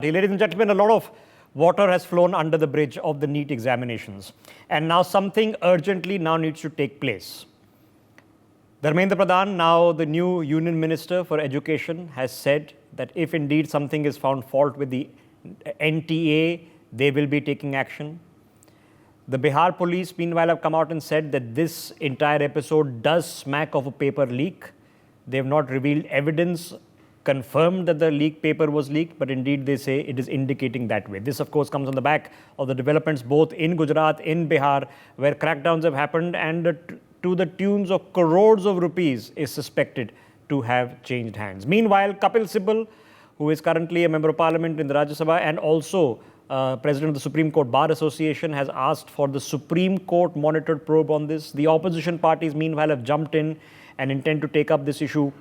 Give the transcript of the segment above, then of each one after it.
Ladies and gentlemen, a lot of water has flown under the bridge of the NEET examinations. And now something urgently now needs to take place. Dharmendra Pradhan, now the new Union Minister for Education, has said that if indeed something is found fault with the NTA, they will be taking action. The Bihar police, meanwhile, have come out and said that this entire episode does smack of a paper leak. They have not revealed evidence confirmed that the leaked paper was leaked, but indeed they say it is indicating that way. This, of course, comes on the back of the developments both in Gujarat, in Bihar, where crackdowns have happened and to the tunes of crores of rupees is suspected to have changed hands. Meanwhile, Kapil Sibal, who is currently a member of parliament in the Rajya Sabha and also president of the Supreme Court Bar Association, has asked for the Supreme Court monitored probe on this. The opposition parties, meanwhile, have jumped in and intend to take up this issue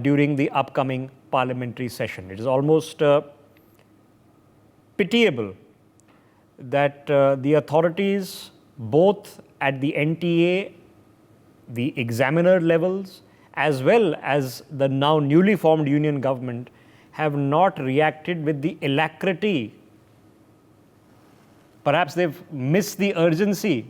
during the upcoming parliamentary session. It is almost pitiable that the authorities, both at the NTA, the examiner levels, as well as the now newly formed union government, have not reacted with the alacrity. Perhaps they've missed the urgency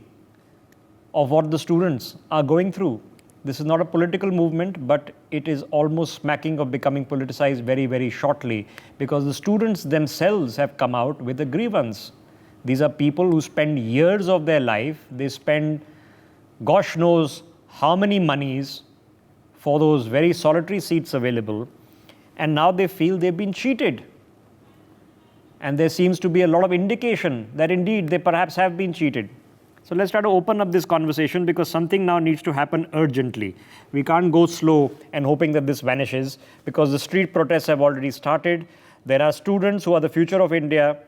of what the students are going through. This is not a political movement, but it is almost smacking of becoming politicized very, very shortly, because the students themselves have come out with a grievance. These are people who spend years of their life. They spend gosh knows how many monies for those very solitary seats available, and now they feel they've been cheated. And there seems to be a lot of indication that indeed they perhaps have been cheated. So let's try to open up this conversation, because something now needs to happen urgently. We can't go slow and hoping that this vanishes, because the street protests have already started. There are students who are the future of India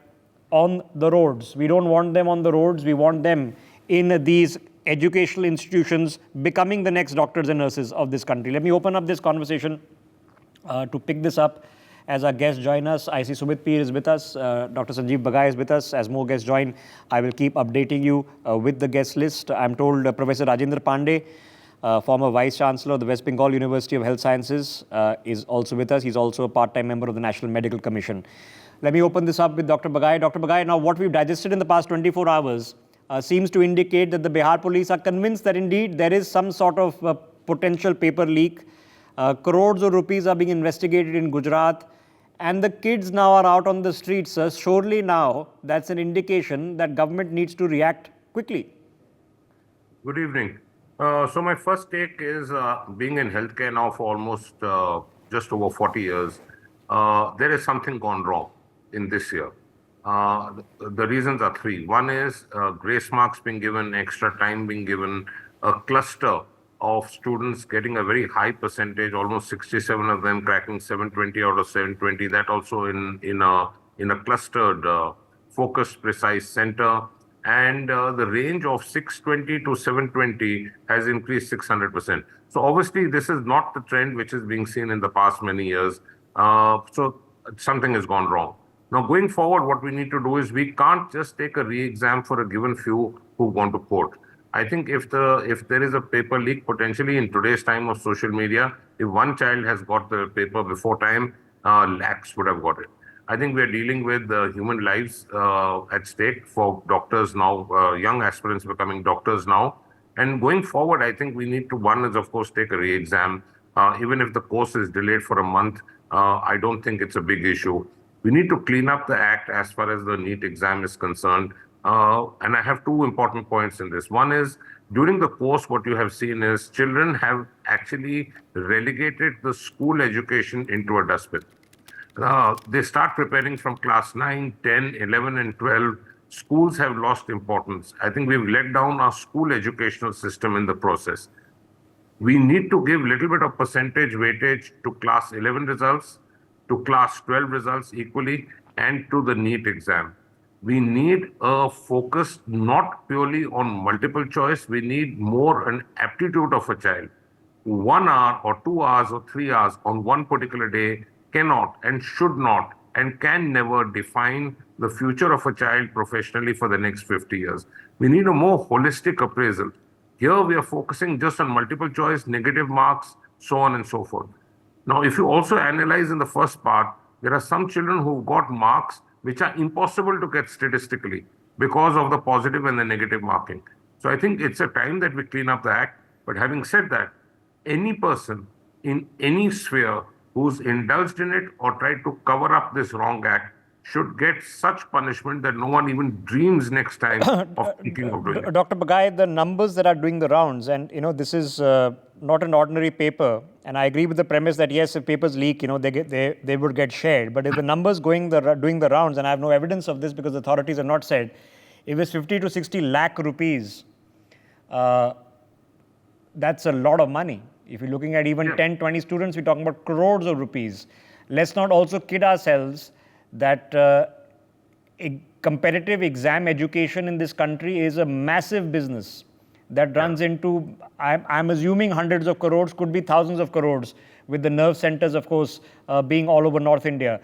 on the roads. We don't want them on the roads. We want them in these educational institutions becoming the next doctors and nurses of this country. Let me open up this conversation to pick this up. As our guests join us, I see Sumit Peer is with us, Dr. Sanjeev Bagai is with us. As more guests join, I will keep updating you with the guest list. I'm told Professor Rajendra Pandey, former Vice Chancellor of the West Bengal University of Health Sciences, is also with us. He's also a part-time member of the National Medical Commission. Let me open this up with Dr. Bagai. Dr. Bagai, now what we've digested in the past 24 hours seems to indicate that the Bihar police are convinced that indeed there is some sort of potential paper leak. Crores of rupees are being investigated in Gujarat. And the kids now are out on the streets. Surely now that's an indication that government needs to react quickly. Good evening. So my first take is being in healthcare now for almost just over 40 years, there is something gone wrong in this year. The reasons are three. One is grace marks being given, extra time being given, a cluster of students getting a very high percentage, almost 67 of them cracking 720 out of 720. That also in a clustered, focused, precise center. And the range of 620 to 720 has increased 600%. So obviously this is not the trend which is being seen in the past many years. So something has gone wrong. Now going forward, what we need to do is we can't just take a re-exam for a given few who want to quote. I think if there is a paper leak, potentially in today's time of social media, if one child has got the paper before time, lakhs would have got it. I think we are dealing with human lives at stake for doctors now, young aspirants becoming doctors now. And going forward, I think we need to, one is of course take a re-exam. Even if the course is delayed for a month, I don't think it's a big issue. We need to clean up the act as far as the NEET exam is concerned. And I have two important points in this. One is, during the course, what you have seen is children have actually relegated the school education into a dustbin. They start preparing from class 9, 10, 11, and 12. Schools have lost importance. I think we've let down our school educational system in the process. We need to give a little bit of percentage weightage to class 11 results, to class 12 results equally, and to the NEET exam. We need a focus not purely on multiple choice. We need more an aptitude of a child. 1 hour or 2 hours or 3 hours on one particular day cannot and should not and can never define the future of a child professionally for the next 50 years. We need a more holistic appraisal. Here we are focusing just on multiple choice, negative marks, so on and so forth. Now, if you also analyze in the first part, there are some children who've got marks which are impossible to get statistically because of the positive and the negative marking. So I think it's a time that we clean up the act. But having said that, any person in any sphere who's indulged in it or tried to cover up this wrong act should get such punishment that no one even dreams next time of thinking of doing it. Dr. Bagai, the numbers that are doing the rounds, and this is not an ordinary paper, and I agree with the premise that yes, if papers leak, they would get shared. But if the numbers doing the rounds, and I have no evidence of this because the authorities have not said, if it's 50 to 60 lakh rupees, that's a lot of money. If you're looking at even 10, 20 students, we're talking about crores of rupees. Let's not also kid ourselves that a competitive exam education in this country is a massive business that runs into, I'm assuming hundreds of crores, could be thousands of crores, with the nerve centers, of course, being all over North India.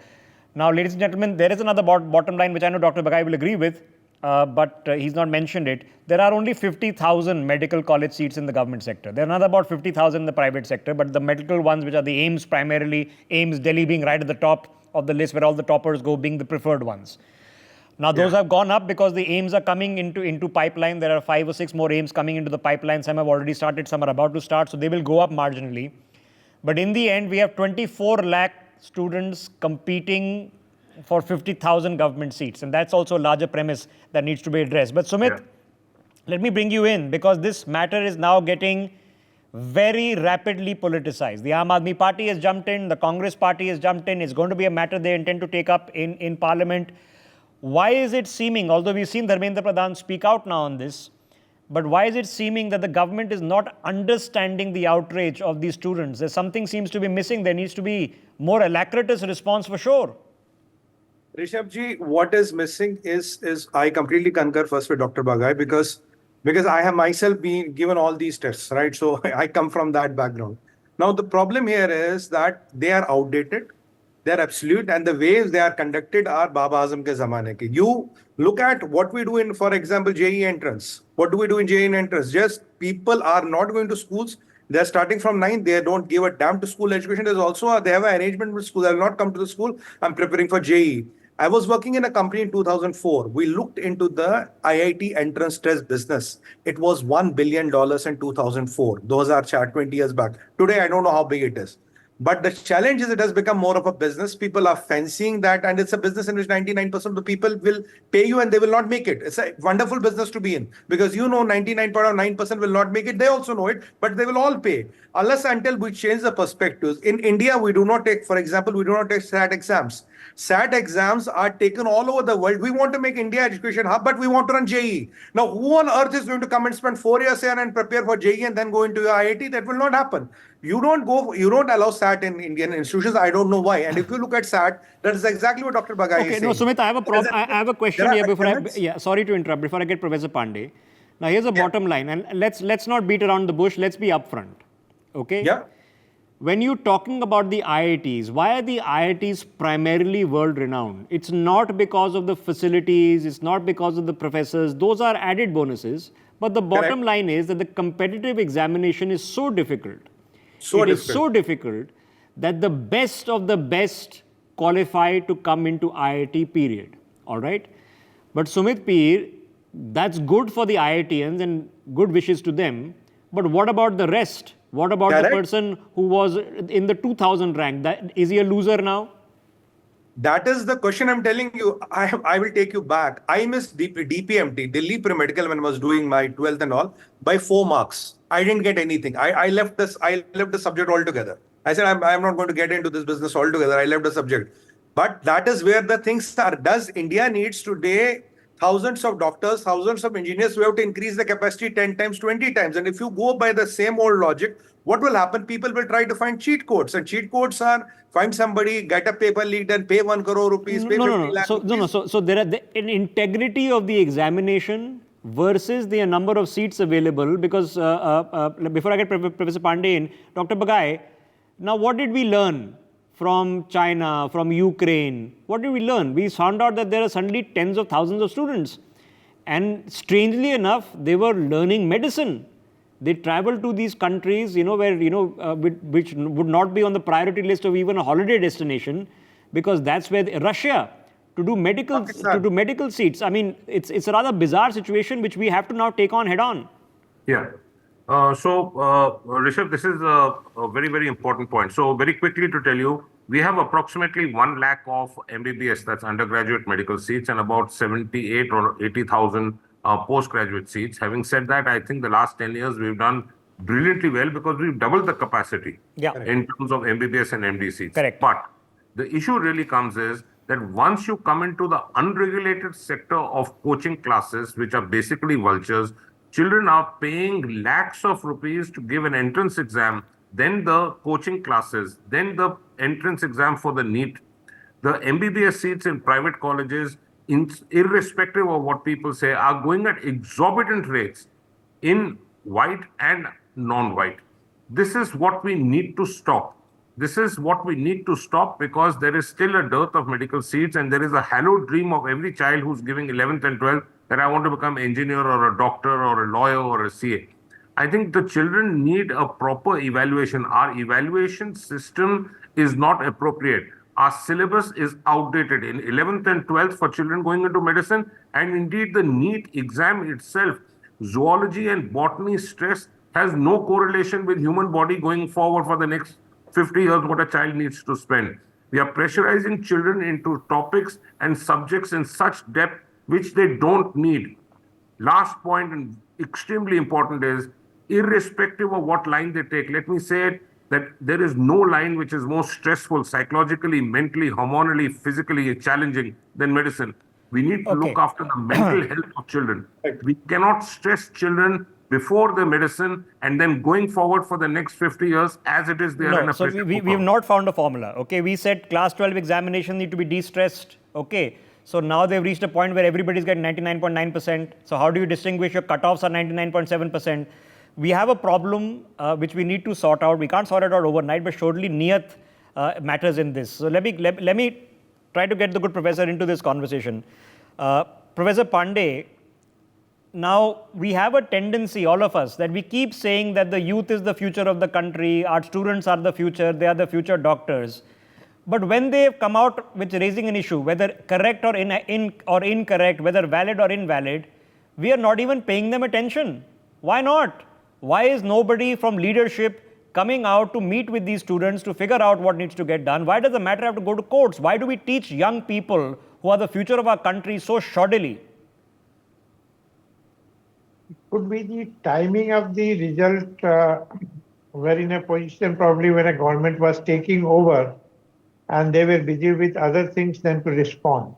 Now, ladies and gentlemen, there is another bottom line, which I know Dr. Bagai will agree with, but he's not mentioned it. There are only 50,000 medical college seats in the government sector. There are another about 50,000 in the private sector, but the medical ones, which are the AIIMS primarily, AIIMS Delhi being right at the top of the list where all the toppers go, being the preferred ones. Now, those have gone up because the AIIMS are coming into pipeline. There are 5 or 6 more AIIMS coming into the pipeline. Some have already started, some are about to start, so they will go up marginally. But in the end, we have 24 lakh students competing for 50,000 government seats. And that's also a larger premise that needs to be addressed. But Sumit, let me bring you in, because this matter is now getting very rapidly politicized. The Aam Aadmi Party has jumped in, the Congress Party has jumped in. It's going to be a matter they intend to take up in Parliament. Why is it seeming, although we've seen Dharmendra Pradhan speak out now on this, but why is it seeming that the government is not understanding the outrage of these students? There's something seems to be missing. There needs to be more alacritous response for sure. Rishabh what is missing is I completely concur first with Dr. Bagai because I have myself been given all these tests, right? So I come from that background. Now, the problem here is that they are outdated, they're absolute, and the ways they are conducted are Baba Azam ke zamane ke. You look at what we do in, for example, JEE entrance. What do we do in JEE entrance? Just people are not going to schools. They're starting from 9. They don't give a damn to school education. There's also, they have an arrangement with school. They'll not come to the school. I'm preparing for JEE. I was working in a company in 2004. We looked into the IIT entrance test business. It was $1 billion in 2004. Those are 20 years back. Today, I don't know how big it is. But the challenge is it has become more of a business. People are fancying that, and it's a business in which 99% of the people will pay you and they will not make it. It's a wonderful business to be in because 99.9% will not make it. They also know it, but they will all pay. Unless until we change the perspectives. In India, we do not take, for example, we do not take SAT exams. SAT exams are taken all over the world. We want to make India education hub, but we want to run JEE. Now, who on earth is going to come and spend 4 years here and prepare for JEE and then go into IIT? That will not happen. You don't allow SAT in Indian institutions. I don't know why. And if you look at SAT, that is exactly what Dr. Bagai is saying. No, Sumit, I have a question here before sorry to interrupt, before I get Professor Pandey. Now, here's a bottom line, and let's not beat around the bush. Let's be upfront. Okay? Yeah. When you're talking about the IITs, why are the IITs primarily world-renowned? It's not because of the facilities, it's not because of the professors. Those are added bonuses. But the bottom line is that the competitive examination is so difficult. It is so difficult that the best of the best qualify to come into IIT, period. All right? But Sumit Peer, that's good for the IITians and good wishes to them. But what about the rest? What about the person who was in the 2000 rank? Is he a loser now? That is the question I'm telling you. I will take you back. I missed DPMT, Delhi Pre-Medical, when I was doing my 12th and all, by 4 marks. I didn't get anything. I left the subject altogether. I said, I'm not going to get into this business altogether. I left the subject. But that is where the things are. Does India needs today thousands of doctors, thousands of engineers? We have to increase the capacity 10 times, 20 times. And if you go by the same old logic, what will happen? People will try to find cheat codes. And cheat codes are find somebody, get a paper leaked and pay 1 crore rupees, pay 50 lakh rupees. So there are an integrity of the examination versus the number of seats available. Because before I get Professor Pandey in, Dr. Bagai, now what did we learn from China, from Ukraine? What did we learn? We found out that there are suddenly tens of thousands of students. And strangely enough, they were learning medicine. They traveled to these countries, where, which would not be on the priority list of even a holiday destination. because that's where Russia to do medical seats. I mean, it's a rather bizarre situation which we have to now take on head on. Yeah. Rishabh, this is a very, very important point. So, very quickly to tell you, we have approximately 1 lakh of MBBS, that's undergraduate medical seats, and about 78 or 80,000 postgraduate seats. Having said that, I think the last 10 years we've done brilliantly well because we've doubled the capacity in terms of MBBS and MD seats. Correct. But the issue really comes is that once you come into the unregulated sector of coaching classes, which are basically vultures, children are paying lakhs of rupees to give an entrance exam, then the coaching classes, then the entrance exam for the NEET. The MBBS seats in private colleges, irrespective of what people say, are going at exorbitant rates in white and non-white. This is what we need to stop. This is what we need to stop because there is still a dearth of medical seats, and there is a hallowed dream of every child who's giving 11th and 12th that I want to become an engineer or a doctor or a lawyer or a CA. I think the children need a proper evaluation. Our evaluation system is not appropriate. Our syllabus is outdated in 11th and 12th for children going into medicine, and indeed the NEET exam itself, zoology and botany stress has no correlation with human body going forward for the next 50 years, what a child needs to spend. We are pressurizing children into topics and subjects in such depth which they don't need. Last point, and extremely important, is irrespective of what line they take, let me say it, that there is no line which is more stressful, psychologically, mentally, hormonally, physically challenging than medicine. We need to look after the mental health of children. We cannot stress children before the medicine and then going forward for the next 50 years as it is there in a so we have not found a formula. Okay, we said class 12 examination need to be de-stressed. Okay, so now they've reached a point where everybody's getting 99.9%. So how do you distinguish your cutoffs are 99.7%? We have a problem which we need to sort out. We can't sort it out overnight, but surely niyat matters in this. So let me try to get the good professor into this conversation. Professor Pandey, now we have a tendency, all of us, that we keep saying that the youth is the future of the country, our students are the future, they are the future doctors. But when they come out with raising an issue, whether correct or incorrect, whether valid or invalid, we are not even paying them attention. Why not? Why is nobody from leadership coming out to meet with these students to figure out what needs to get done? Why does the matter have to go to courts? Why do we teach young people who are the future of our country so shoddily? Could be the timing of the result. Were in a position probably when a government was taking over and they were busy with other things than to respond.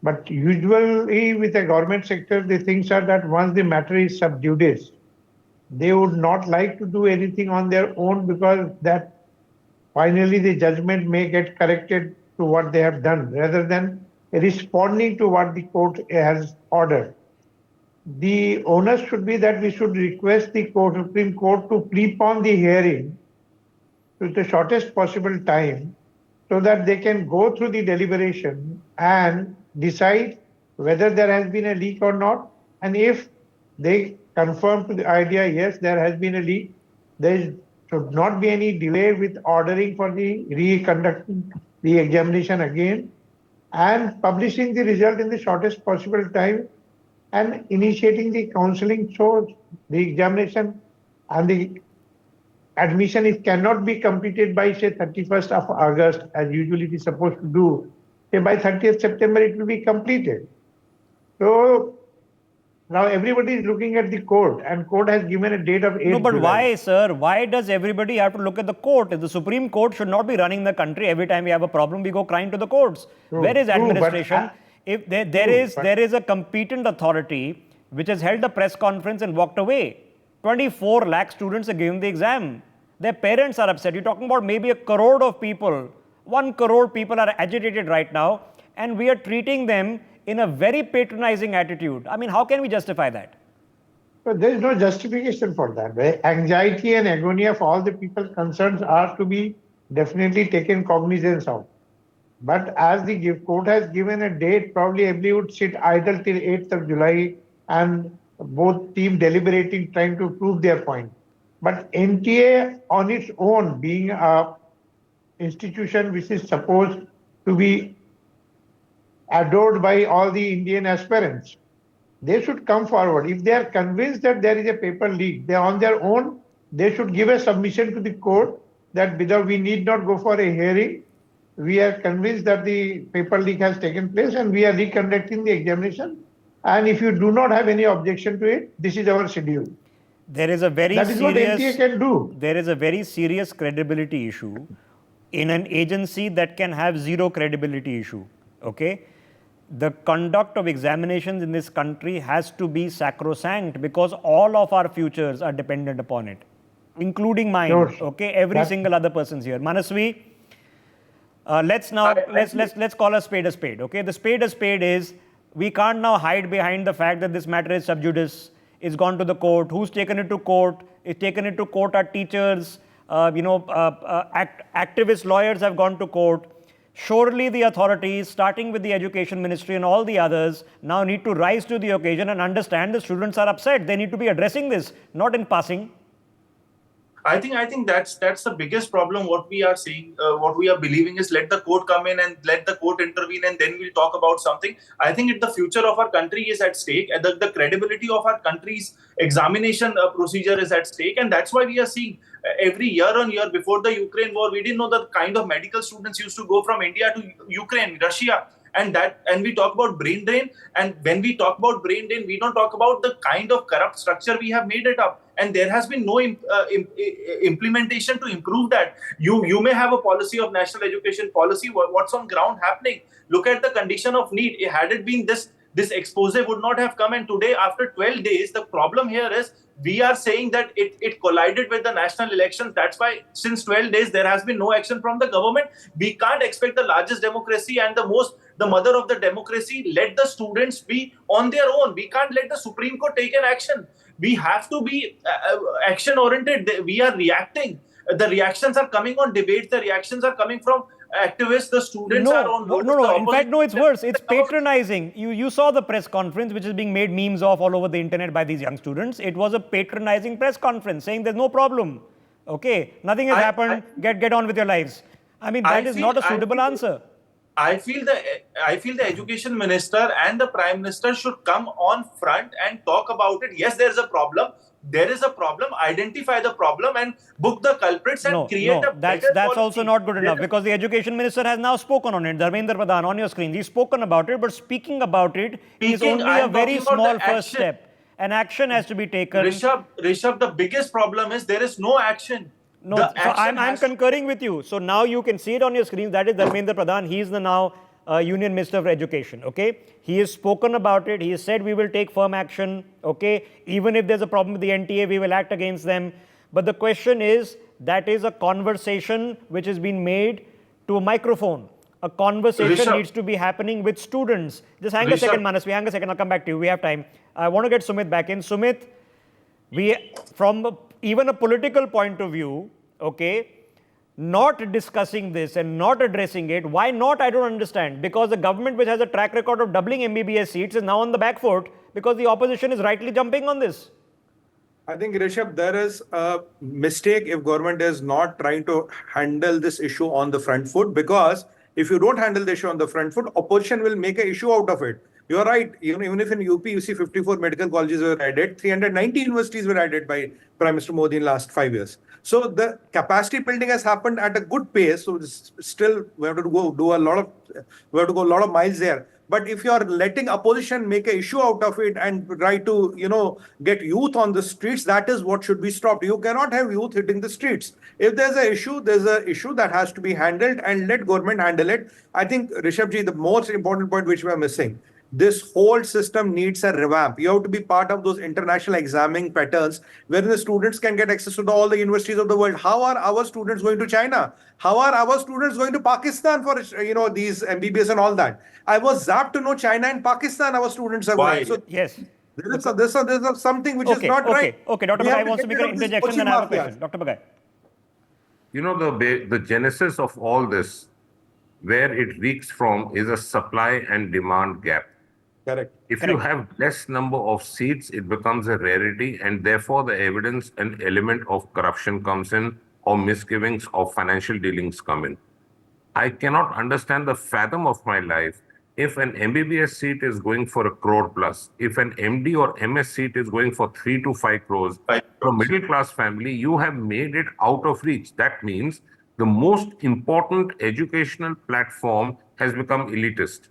But usually with the government sector, the things are that once the matter is sub judice, they would not like to do anything on their own because that finally the judgment may get corrected to what they have done rather than responding to what the court has ordered. The onus should be that we should request the Supreme Court to prepone the hearing to the shortest possible time so that they can go through the deliberation and decide whether there has been a leak or not. And if they confirm to the idea, yes, there has been a leak, there should not be any delay with ordering for the reconducting the examination again and publishing the result in the shortest possible time and initiating the counseling so the examination and the admission cannot be completed by say 31st of August as usually it is supposed to do. Say by 30th September it will be completed. So now everybody is looking at the court and court has given a date of 8 No, but July. why, sir? Why does everybody have to look at the court? The Supreme Court should not be running the country. Every time we have a problem, we go crying to the courts. Where is administration? If there is a competent authority which has held a press conference and walked away. 24 lakh students are giving the exam. Their parents are upset. You're talking about maybe 1 crore of people. 1 crore people are agitated right now, and we are treating them in a very patronizing attitude. I mean, how can we justify that? But there is no justification for that. Right? Anxiety and agony of all the people concerned are to be definitely taken cognizance of. But as the court has given a date, probably everybody would sit idle till 8th of July and both team deliberating, trying to prove their point. But NTA on its own, being a institution which is supposed to be adored by all the Indian aspirants. They should come forward. If they are convinced that there is a paper leak, they on their own, they should give a submission to the court that without we need not go for a hearing. We are convinced that the paper leak has taken place and we are reconducting the examination. And if you do not have any objection to it, this is our schedule. There is a very That is what NTA serious can do. there is a very serious credibility issue in an agency that can have zero credibility issue. Okay, the conduct of examinations in this country has to be sacrosanct because all of our futures are dependent upon it, including mine. Sure. Okay, every single other person's here. Manasvi, let's call a spade a spade. Okay, the spade a spade is we can't now hide behind the fact that this matter is sub judice. It's gone to the court. Who's taken it to court? It's taken it to court are teachers. Activist lawyers have gone to court. Surely the authorities, starting with the Education Ministry and all the others, now need to rise to the occasion and understand the students are upset. They need to be addressing this, not in passing. I think that's the biggest problem. What we are seeing, what we are believing is let the court come in and let the court intervene, and then we'll talk about something. I think the future of our country is at stake, and the credibility of our country's examination procedure is at stake, and that's why we are seeing every year on year. Before the Ukraine war, we didn't know the kind of medical students used to go from India to Ukraine, Russia. And we talk about brain drain, and when we talk about brain drain, we don't talk about the kind of corrupt structure we have made it up, and there has been no implementation to improve that. You may have a policy of national education policy. What's on ground happening? Look at the condition of NEET. Had it been this expose would not have come, and today after 12 days, the problem here is we are saying that it collided with the national elections. That's why since 12 days there has been no action from the government. We can't expect the largest democracy and the mother of the democracy, let the students be on their own. We can't let the Supreme Court take an action. We have to be action oriented. We are reacting. The reactions are coming on debates. The reactions are coming from activists. The students are on board. No. In fact, no, it's worse. It's patronizing. You saw the press conference, which is being made memes of all over the internet by these young students. It was a patronizing press conference saying there's no problem. Okay, nothing has happened. Get on with your lives. I mean, that is not a suitable answer. I feel the Education Minister and the Prime Minister should come on front and talk about it. Yes, there is a problem. There is a problem. Identify the problem and book the culprits and create a better that's policy. also not good enough because the Education Minister has now spoken on it. Dharmendra Pradhan on your screen. He's spoken about it, but speaking about it is only a very small first step. An action has to be taken. Rishabh, the biggest problem is there is no action. No, so I'm concurring with you. So now you can see it on your screen. That is Dharmendra Pradhan. He is the now Union Minister of Education. Okay, he has spoken about it. He has said we will take firm action. Okay, even if there's a problem with the NTA, we will act against them. But the question is, that is a conversation which has been made to a microphone. A conversation needs to be happening with students. Just hang a second, Manasvi. Hang a second. I'll come back to you. We have time. I want to get Sumit back in. Sumit, from even a political point of view, okay, not discussing this and not addressing it, why not? I don't understand. Because the government, which has a track record of doubling MBBS seats, is now on the back foot because the opposition is rightly jumping on this. I think, Rishabh, there is a mistake if government is not trying to handle this issue on the front foot, because if you don't handle the issue on the front foot, opposition will make an issue out of it. You are right. Even if in UP you see 54 medical colleges were added, 390 universities were added by Prime Minister Modi in last 5 years. So the capacity building has happened at a good pace. So still we have to go a lot of miles there. But if you are letting opposition make an issue out of it and try to, get youth on the streets, that is what should be stopped. You cannot have youth hitting the streets. If there's an issue that has to be handled, and let government handle it. I think, Rishabhji, the most important point which we are missing, this whole system needs a revamp. You have to be part of those international examining patterns wherein the students can get access to all the universities of the world. How are our students going to China? How are our students going to Pakistan for these MBBS and all that? I was zapped to know China and Pakistan our students are going. So yes. There's something which is not right. Okay, Dr. Bagai wants to make an interjection, then I have a question. Dr. Bagai. The genesis of all this, where it reeks from, is a supply and demand gap. Correct. If you have less number of seats, it becomes a rarity, and therefore the evidence and element of corruption comes in, or misgivings of financial dealings come in. I cannot understand the fathom of my life if an MBBS seat is going for 1 crore plus, if an MD or MS seat is going for 3 to 5 crores, for a middle class family, you have made it out of reach. That means the most important educational platform has become elitist.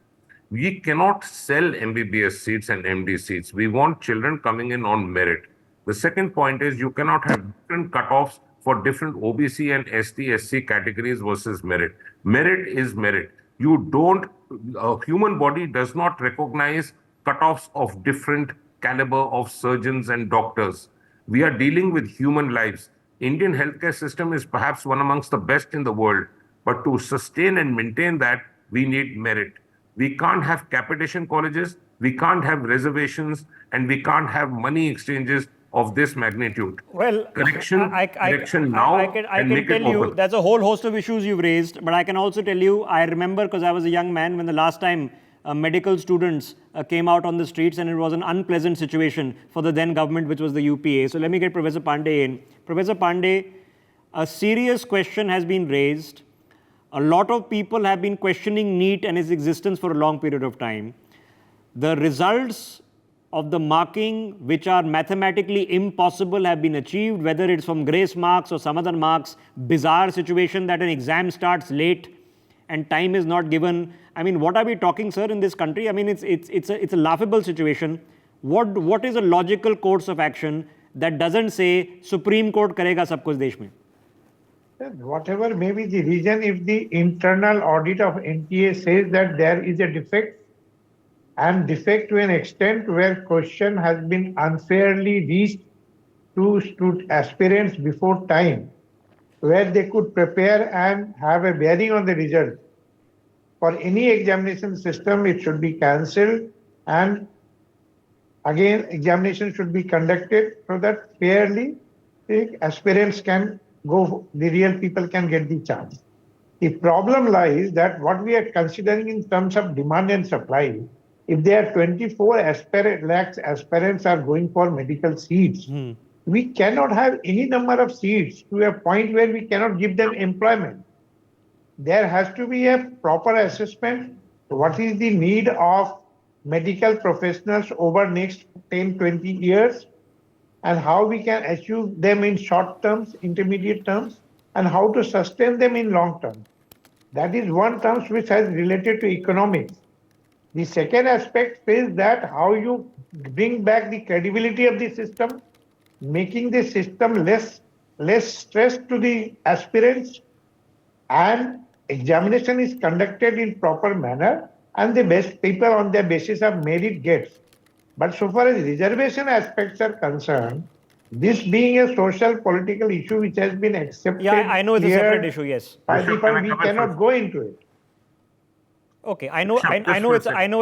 We cannot sell MBBS seats and MD seats. We want children coming in on merit. The second point is you cannot have different cutoffs for different OBC and ST, SC categories versus merit. Merit is merit. You don't, a human body does not recognize cutoffs of different caliber of surgeons and doctors. We are dealing with human lives. Indian healthcare system is perhaps one amongst the best in the world, but to sustain and maintain that, we need merit. We can't have capitation colleges, we can't have reservations, and we can't have money exchanges of this magnitude. Well, Correction now I can and make tell it you open. there's a whole host of issues you've raised, but I can also tell you, I remember because I was a young man when the last time medical students came out on the streets, and it was an unpleasant situation for the then government, which was the UPA. So let me get Professor Pandey in. Professor Pandey, a serious question has been raised. A lot of people have been questioning NEET and its existence for a long period of time. The results of the marking, which are mathematically impossible, have been achieved, whether it's from grace marks or some other marks. Bizarre situation that an exam starts late and time is not given. I mean, what are we talking, sir, in this country? I mean, it's a laughable situation. What is a logical course of action that doesn't say Supreme Court karega sab kuch desh mein? Whatever may be the reason, if the internal audit of NTA says that there is a defect, and defect to an extent where question has been unfairly reached to aspirants before time, where they could prepare and have a bearing on the result. For any examination system, it should be cancelled, and again, examination should be conducted so that fairly the aspirants can go, the real people can get the chance. The problem lies that what we are considering in terms of demand and supply, if there are 24 lakhs aspirants are going for medical seats, we cannot have any number of seats to a point where we cannot give them employment. There has to be a proper assessment. What is the need of medical professionals over next 10, 20 years, and how we can achieve them in short terms, intermediate terms, and how to sustain them in long term. That is one term which has related to economics. The second aspect is that how you bring back the credibility of the system, making the system less stress to the aspirants, and examination is conducted in proper manner, and the best people on their basis of merit gets. But so far as reservation aspects are concerned, this being a social political issue which has been accepted, Yeah, I know it's a separate issue, yes. by the point, we cannot go into it. Okay, I know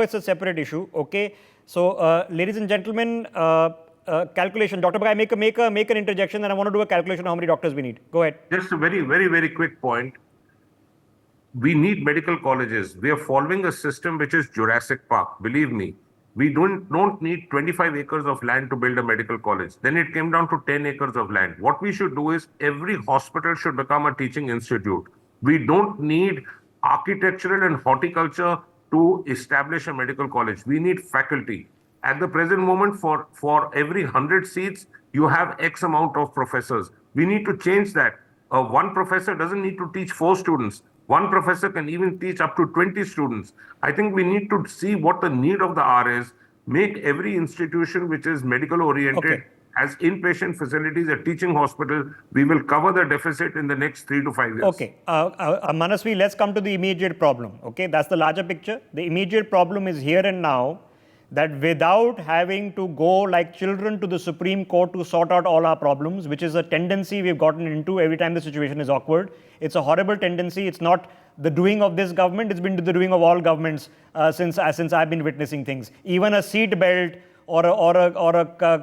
it's a separate issue. Okay, so ladies and gentlemen, calculation. Dr. Bagai, make an interjection, and I want to do a calculation of how many doctors we need. Go ahead. Just a very, very, very quick point. We need medical colleges. We are following a system which is Jurassic Park. Believe me, we don't need 25 acres of land to build a medical college. Then it came down to 10 acres of land. What we should do is every hospital should become a teaching institute. We don't need architectural and horticulture to establish a medical college. We need faculty. At the present moment, for every 100 seats, you have X amount of professors. We need to change that. One professor doesn't need to teach 4 students. One professor can even teach up to 20 students. I think we need to see what the need of the hour is, make every institution which is medical oriented as inpatient facilities, a teaching hospital. We will cover the deficit in the next 3 to 5 years. Okay, Manasvi, let's come to the immediate problem. Okay, that's the larger picture. The immediate problem is here and now, that without having to go like children to the Supreme Court to sort out all our problems, which is a tendency we've gotten into every time the situation is awkward. It's a horrible tendency. It's not the doing of this government. It's been the doing of all governments since I've been witnessing things. Even a seat belt or a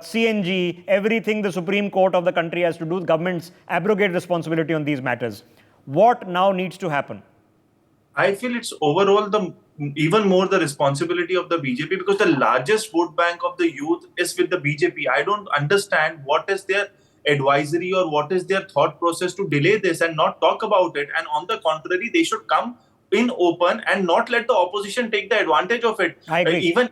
CNG, everything the Supreme Court of the country has to do. Governments abrogate responsibility on these matters. What now needs to happen? I feel it's overall even more the responsibility of the BJP, because the largest vote bank of the youth is with the BJP. I don't understand what is their advisory or what is their thought process to delay this and not talk about it. And on the contrary, they should come in open and not let the opposition take the advantage of it. I agree. Even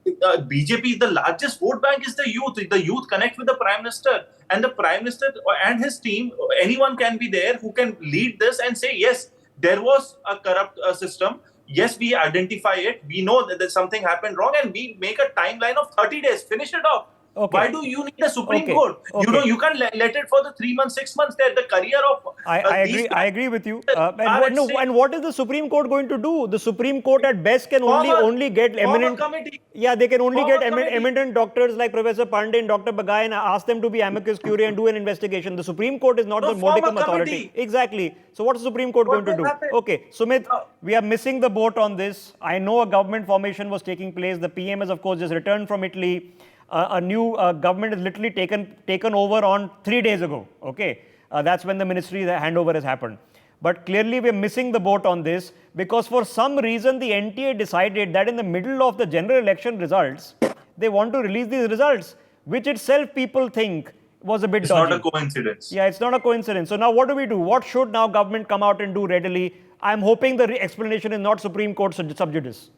BJP, the largest vote bank is the youth. The youth connect with the Prime Minister, and the Prime Minister and his team, anyone can be there who can lead this and say, yes, there was a corrupt system. Yes, we identify it. We know that there's something happened wrong, and we make a timeline of 30 days. Finish it off. Okay. Why do you need a Supreme Okay. Court? Okay. You can't let it for the 3 months, 6 months. There, the career of I agree with you. And what is the Supreme Court going to do? The Supreme Court at best can only get eminent. Committee. Yeah, they can only get Committee. eminent doctors like Professor Pandey and Dr. Bagai and ask them to be amicus curiae and do an investigation. The Supreme Court is not the modicum authority. Exactly. So what is the Supreme Court going to do? Okay, Sumit, we are missing the boat on this. I know a government formation was taking place. The PM has, of course, just returned from Italy. A new government is literally taken over on 3 days ago. Okay, that's when the ministry handover has happened. But clearly we're missing the boat on this because for some reason the NTA decided that in the middle of the general election results, they want to release these results, which itself people think was a bit It's dodgy. not a coincidence. Yeah, it's not a coincidence. So now what do we do? What should now government come out and do readily? I'm hoping the explanation is not Supreme Court sub judice.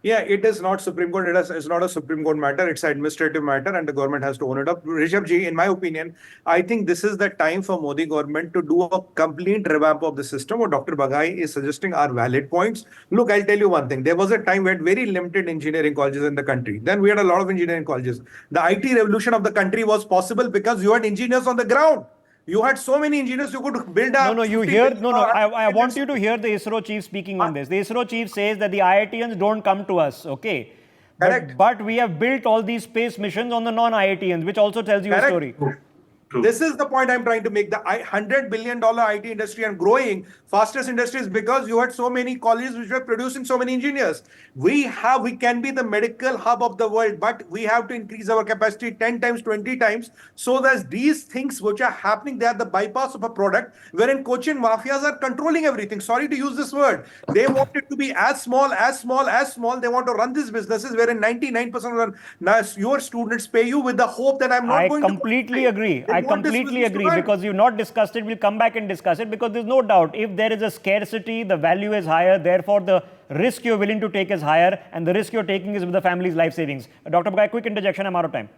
Yeah, it is not Supreme Court. It's not a Supreme Court matter. It's an administrative matter, and the government has to own it up. Rishabh ji, in my opinion, I think this is the time for Modi government to do a complete revamp of the system. What Dr. Bagai is suggesting are valid points. Look, I'll tell you one thing. There was a time we had very limited engineering colleges in the country. Then we had a lot of engineering colleges. The IT revolution of the country was possible because you had engineers on the ground. You had so many engineers you could build up. I want you to hear the ISRO chief speaking on this. The ISRO chief says that the IITians don't come to us, okay? Correct. But we have built all these space missions on the non-IITians, which also tells you a story. True. This is the point I'm trying to make. The $100 billion IT industry and growing fastest industry is because you had so many colleges which were producing so many engineers. We can be the medical hub of the world, but we have to increase our capacity 10 times, 20 times. So that these things which are happening, they are the bypass of a product wherein Cochin mafias are controlling everything. Sorry to use this word. They want it to be as small, as small, as small. They want to run these businesses wherein 99% of your students pay you with the hope that I'm not going to. I completely agree. I completely agree because you've not discussed it. We'll come back and discuss it because there's no doubt if there is a scarcity, the value is higher. Therefore, the risk you're willing to take is higher, and the risk you're taking is with the family's life savings. Dr. Bagai, quick interjection. I'm out of time.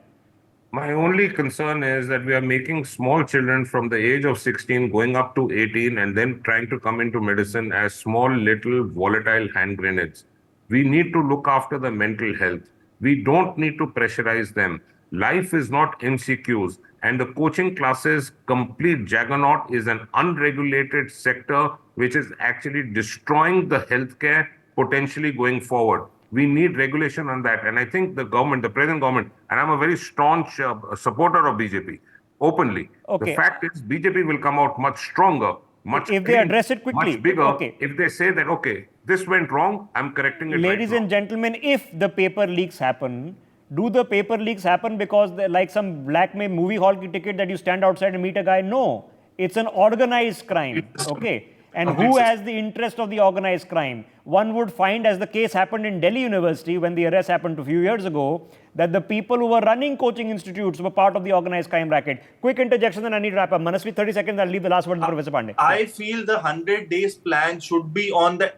My only concern is that we are making small children from the age of 16 going up to 18 and then trying to come into medicine as small, little, volatile hand grenades. We need to look after the mental health. We don't need to pressurize them. Life is not MCQs. And the coaching classes complete juggernaut is an unregulated sector which is actually destroying the healthcare potentially going forward. We need regulation on that. And I think the government, the present government, and I'm a very staunch supporter of BJP, openly. Okay. The fact is BJP will come out much stronger, much if they address it quickly. much bigger. Okay. If they say that, okay, this went wrong, I'm correcting it. Ladies and gentlemen, if the paper leaks happen, do the paper leaks happen because like some black movie hall ticket that you stand outside and meet a guy? No, it's an organized crime. Okay. And who has the interest of the organized crime? One would find, as the case happened in Delhi University when the arrest happened a few years ago, that the people who were running coaching institutes were part of the organized crime racket. Quick interjection and I need to wrap up. Manasvi, 30 seconds, I'll leave the last word to Professor Pandey. I feel the 100 days plan should be on the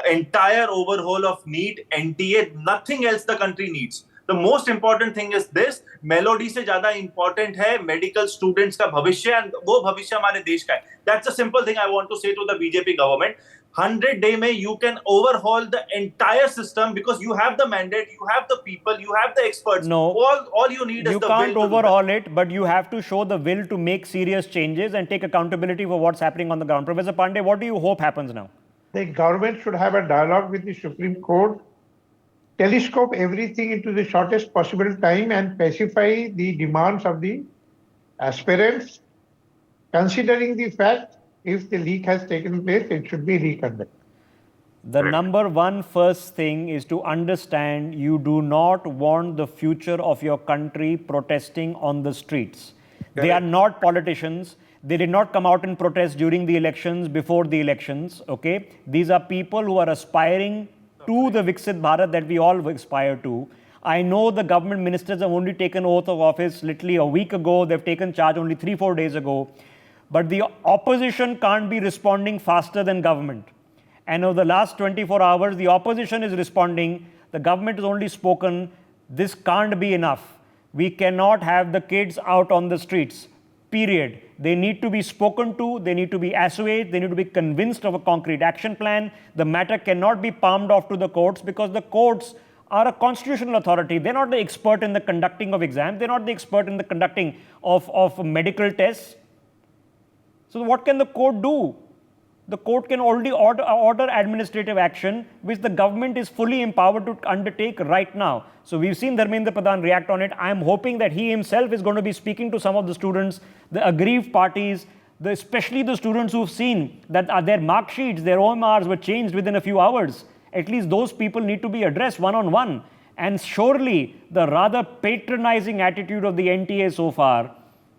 entire overhaul of NEET, NTA, nothing else the country needs. The most important thing is this, melody से ज़्यादा important है medical students का भविष्य and वो भविष्य हमारे देश का है. That's a simple thing I want to say to the BJP government. 100 day में you can overhaul the entire system because you have the mandate, you have the people, you have the experts. No. All you need is the will. You can't overhaul it, but you have to show the will to make serious changes and take accountability for what's happening on the ground. Professor Pandey, what do you hope happens now? The government should have a dialogue with the Supreme Court, telescope everything into the shortest possible time and pacify the demands of the aspirants, considering the fact if the leak has taken place, it should be reconducted. The number one first thing is to understand you do not want the future of your country protesting on the streets. They are not politicians. They did not come out and protest during the elections, before the elections, okay? These are people who are aspiring to the Viksit Bharat that we all aspire to. I know the government ministers have only taken oath of office literally a week ago. They've taken charge only 3-4 days ago. But the opposition can't be responding faster than government. And over the last 24 hours, the opposition is responding. The government has only spoken. This can't be enough. We cannot have the kids out on the streets. Period. They need to be spoken to, they need to be assuaged, they need to be convinced of a concrete action plan. The matter cannot be palmed off to the courts because the courts are a constitutional authority. They're not the expert in the conducting of exams, they're not the expert in the conducting of medical tests. So what can the court do? The court can already order administrative action, which the government is fully empowered to undertake right now. So we've seen Dharmendra Pradhan react on it. I am hoping that he himself is going to be speaking to some of the students, the aggrieved parties, especially the students who've seen that their mark sheets, their OMRs were changed within a few hours. At least those people need to be addressed one-on-one. And surely the rather patronizing attitude of the NTA so far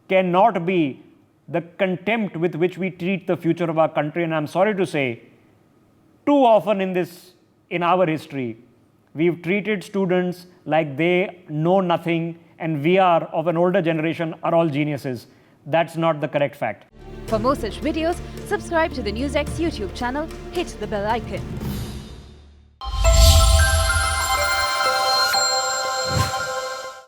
cannot be the contempt with which we treat the future of our country. And I'm sorry to say, too often in our history, we've treated students like they know nothing and we are of an older generation are all geniuses. That's not the correct fact. For more such videos, subscribe to the NewsX YouTube channel, hit the bell icon.